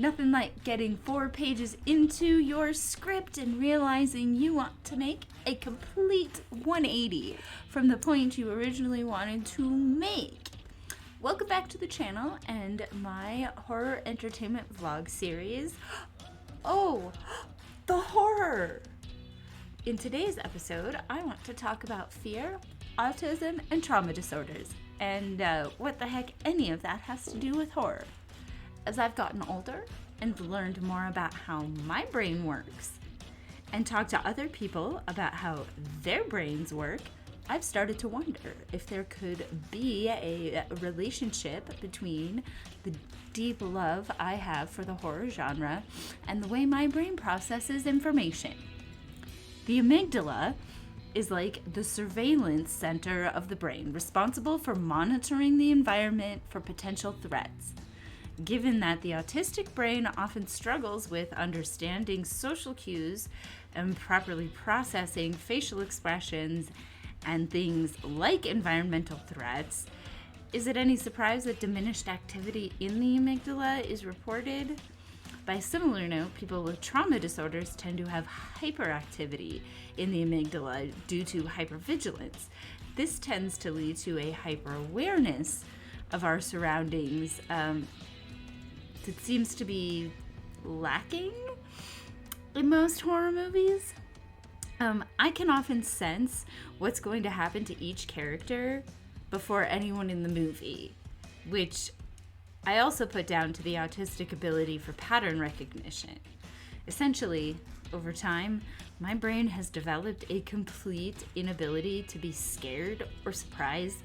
Nothing like getting 4 pages into your script and realizing you want to make a complete 180 from the point you originally wanted to make. Welcome back to the channel and my horror entertainment vlog series. Oh, the horror! In today's episode, I want to talk about fear, autism, and trauma disorders, and what the heck any of that has to do with horror. As I've gotten older and learned more about how my brain works and talked to other people about how their brains work, I've started to wonder if there could be a relationship between the deep love I have for the horror genre and the way my brain processes information. The amygdala is like the surveillance center of the brain, responsible for monitoring the environment for potential threats. Given that the autistic brain often struggles with understanding social cues and properly processing facial expressions and things like environmental threats, is it any surprise that diminished activity in the amygdala is reported? By similar note, people with trauma disorders tend to have hyperactivity in the amygdala due to hypervigilance. This tends to lead to a hyper-awareness of our surroundings that seems to be lacking in most horror movies. I can often sense what's going to happen to each character before anyone in the movie, which I also put down to the autistic ability for pattern recognition. Essentially, over time, my brain has developed a complete inability to be scared or surprised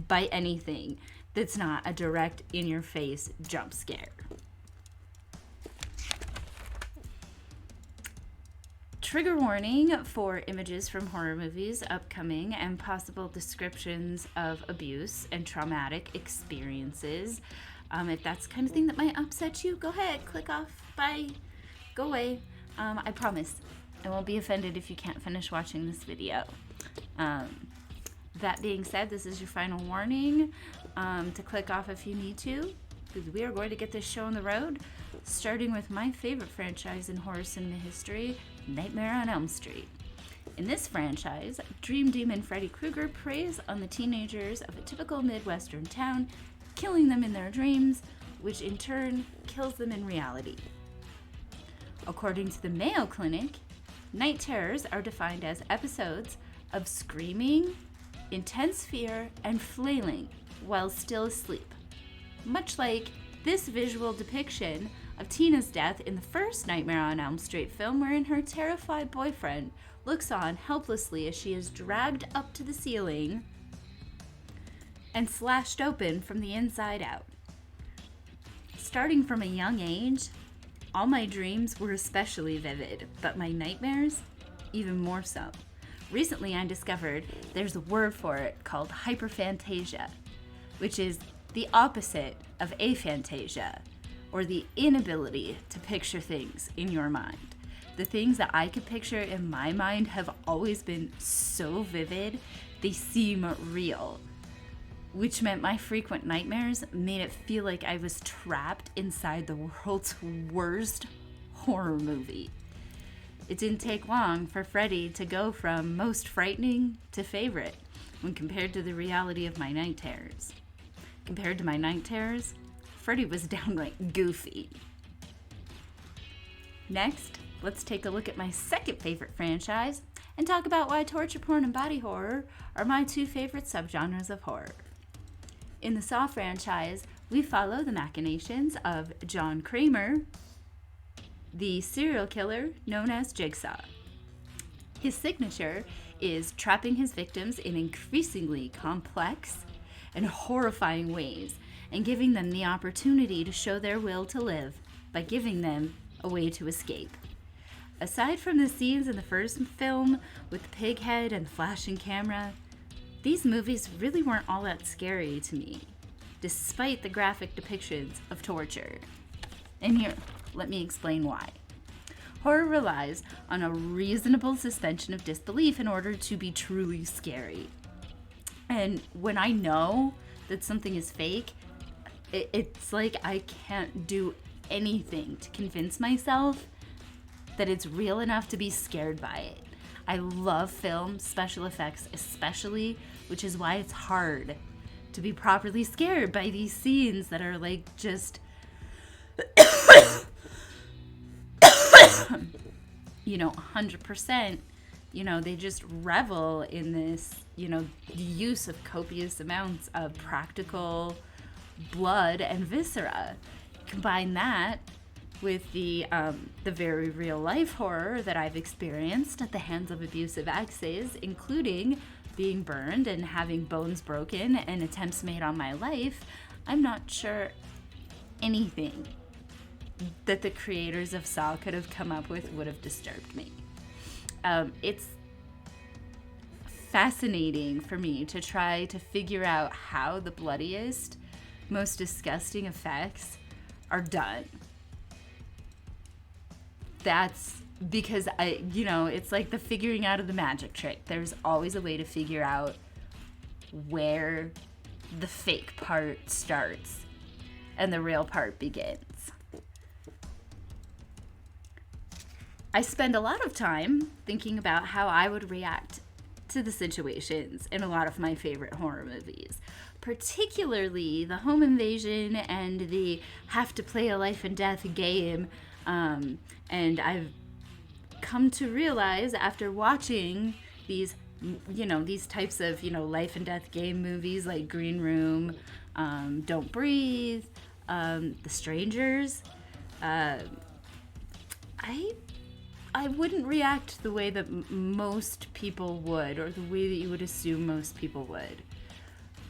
by anything that's not a direct, in-your-face jump scare. Trigger warning for images from horror movies upcoming and possible descriptions of abuse and traumatic experiences. If that's the kind of thing that might upset you, go ahead, click off, bye, go away. I promise I won't be offended if you can't finish watching this video. That being said, this is your final warning to click off if you need to, because we are going to get this show on the road, starting with my favorite franchise in horror cinema history, Nightmare on Elm Street. In this franchise, Dream Demon Freddy Krueger preys on the teenagers of a typical Midwestern town, killing them in their dreams, which in turn kills them in reality. According to the Mayo Clinic, night terrors are defined as episodes of screaming, intense fear, and flailing while still asleep. Much like this visual depiction of Tina's death in the first Nightmare on Elm Street film, wherein her terrified boyfriend looks on helplessly as she is dragged up to the ceiling and slashed open from the inside out. Starting from a young age, all my dreams were especially vivid, but my nightmares, even more so. Recently, I discovered there's a word for it called hyperfantasia, which is the opposite of aphantasia, or the inability to picture things in your mind. The things that I could picture in my mind have always been so vivid, they seem real, which meant my frequent nightmares made it feel like I was trapped inside the world's worst horror movie. It didn't take long for Freddy to go from most frightening to favorite when compared to the reality of my night terrors. Compared to my night terrors, Freddy was downright goofy. Next, let's take a look at my second favorite franchise and talk about why torture porn and body horror are my two favorite subgenres of horror. In the Saw franchise, we follow the machinations of John Kramer, the serial killer known as Jigsaw. His signature is trapping his victims in increasingly complex and horrifying ways and giving them the opportunity to show their will to live by giving them a way to escape. Aside from the scenes in the first film with the pig head and the flashing camera, these movies really weren't all that scary to me, despite the graphic depictions of torture. And here, let me explain why. Horror relies on a reasonable suspension of disbelief in order to be truly scary. And when I know that something is fake, it's like I can't do anything to convince myself that it's real enough to be scared by it. I love film, special effects especially, which is why it's hard to be properly scared by these scenes that are like just, 100%, they just revel in this, the use of copious amounts of practical blood and viscera. Combine that with the very real life horror that I've experienced at the hands of abusive exes, including being burned and having bones broken and attempts made on my life, I'm not sure anything that the creators of Saw could have come up with would have disturbed me. It's fascinating for me to try to figure out how the bloodiest, most disgusting effects are done. That's because it's like the figuring out of the magic trick. There's always a way to figure out where the fake part starts and the real part begins. I spend a lot of time thinking about how I would react to the situations in a lot of my favorite horror movies, particularly the home invasion and the have to play a life and death game. And I've come to realize after watching these types of, life and death game movies like Green Room, Don't Breathe, The Strangers, I wouldn't react the way that most people would, or the way that you would assume most people would.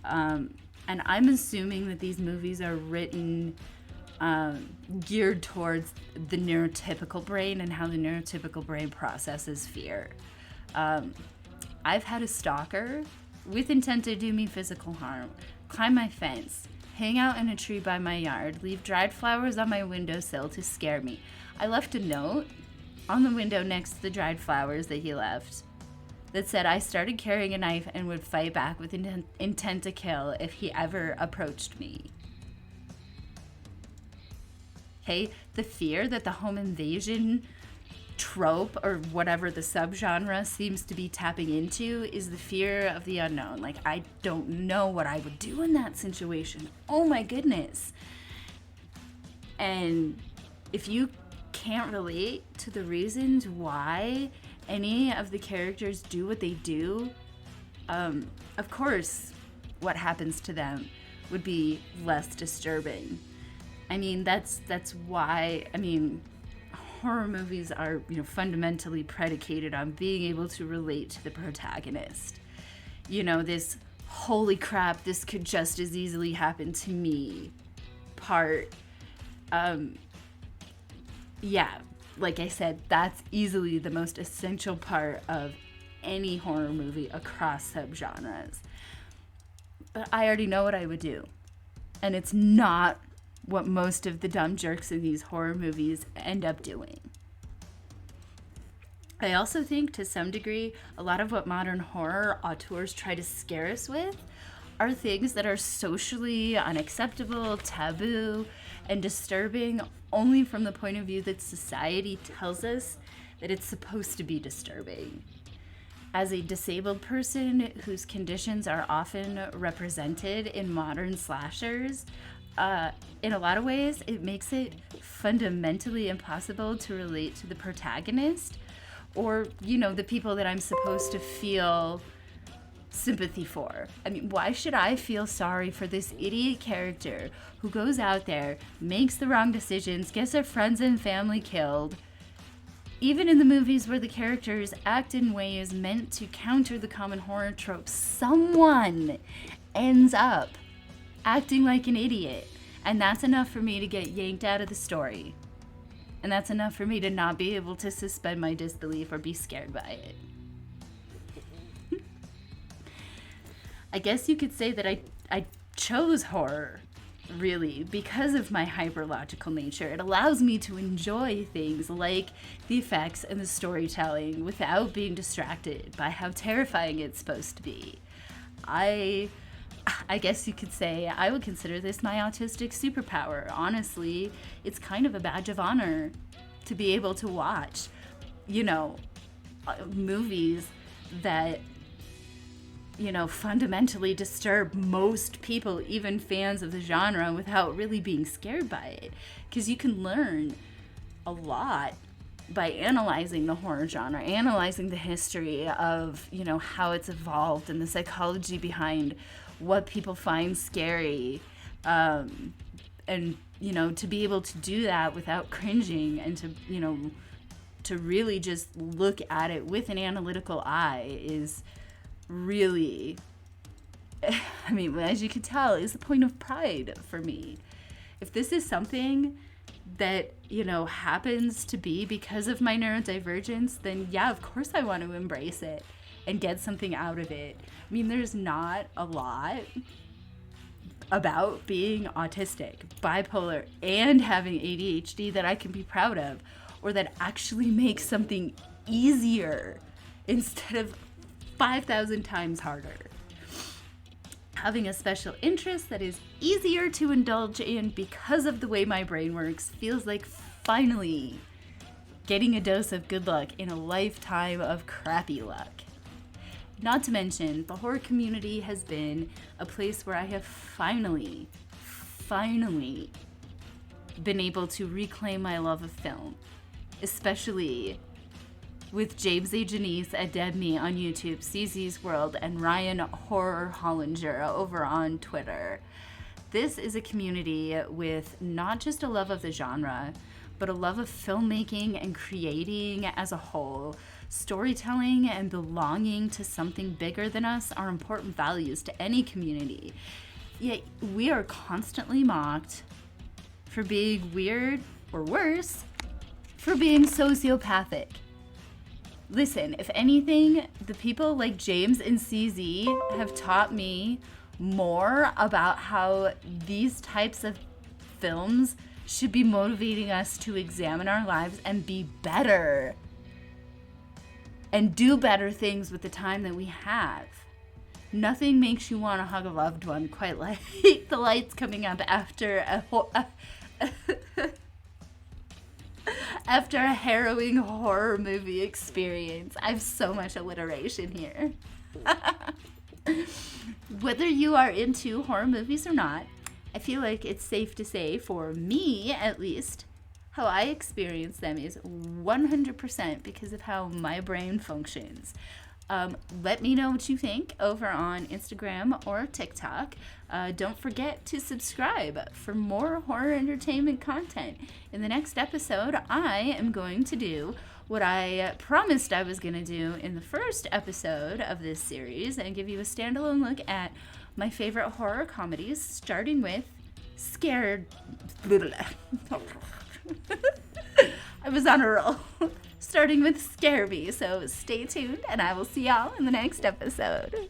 And I'm assuming that these movies are written geared towards the neurotypical brain and how the neurotypical brain processes fear. I've had a stalker with intent to do me physical harm climb my fence, hang out in a tree by my yard, leave dried flowers on my windowsill to scare me. I left a note on the window next to the dried flowers that he left that said I started carrying a knife and would fight back with intent to kill if he ever approached me. Okay, the fear that the home invasion trope or whatever the subgenre seems to be tapping into is the fear of the unknown. Like, I don't know what I would do in that situation. Oh my goodness. And if you can't relate to the reasons why any of the characters do what they do, of course what happens to them would be less disturbing. I mean, that's why, horror movies are, fundamentally predicated on being able to relate to the protagonist. This holy crap, this could just as easily happen to me part. Yeah, like I said, that's easily the most essential part of any horror movie across subgenres. But I already know what I would do. And it's not what most of the dumb jerks in these horror movies end up doing. I also think, to some degree, a lot of what modern horror auteurs try to scare us with are things that are socially unacceptable, taboo, and disturbing only from the point of view that society tells us that it's supposed to be disturbing. As a disabled person whose conditions are often represented in modern slashers, in a lot of ways, it makes it fundamentally impossible to relate to the protagonist or, the people that I'm supposed to feel sympathy for. Why should I feel sorry for this idiot character who goes out there, makes the wrong decisions, gets their friends and family killed? Even in the movies where the characters act in ways meant to counter the common horror tropes, someone ends up acting like an idiot. And that's enough for me to get yanked out of the story. And that's enough for me to not be able to suspend my disbelief or be scared by it. I guess you could say that I chose horror, really, because of my hyperlogical nature. It allows me to enjoy things like the effects and the storytelling without being distracted by how terrifying it's supposed to be. I I guess you could say I would consider this my autistic superpower. Honestly, it's kind of a badge of honor to be able to watch, movies that, fundamentally disturb most people, even fans of the genre, without really being scared by it. Because you can learn a lot by analyzing the horror genre, analyzing the history of, how it's evolved and the psychology behind what people find scary. And, to be able to do that without cringing and to really just look at it with an analytical eye is really, as you can tell, is a point of pride for me. If this is something that, happens to be because of my neurodivergence, then yeah, of course I want to embrace it and get something out of it. There's not a lot about being autistic, bipolar, and having ADHD that I can be proud of, or that actually makes something easier instead of 5,000 times harder. Having a special interest that is easier to indulge in because of the way my brain works feels like finally getting a dose of good luck in a lifetime of crappy luck. Not to mention, the horror community has been a place where I have finally been able to reclaim my love of film, especially with James A. Janice at DebMe on YouTube, CZ's World, and Ryan Horror Hollinger over on Twitter. This is a community with not just a love of the genre, but a love of filmmaking and creating as a whole. Storytelling and belonging to something bigger than us are important values to any community. Yet we are constantly mocked for being weird, or worse, for being sociopathic. Listen, if anything, the people like James and CZ have taught me more about how these types of films should be motivating us to examine our lives and be better and do better things with the time that we have. Nothing makes you want to hug a loved one quite like the lights coming up after after a harrowing horror movie experience. I have so much alliteration here. Whether you are into horror movies or not, I feel like it's safe to say, for me at least, how I experience them is 100% because of how my brain functions. Let me know what you think over on Instagram or TikTok. Don't forget to subscribe for more horror entertainment content. In the next episode, I am going to do what I promised I was going to do in the first episode of this series and give you a standalone look at my favorite horror comedies, starting with I was on a roll. Starting with Scare Me. So stay tuned, and I will see y'all in the next episode.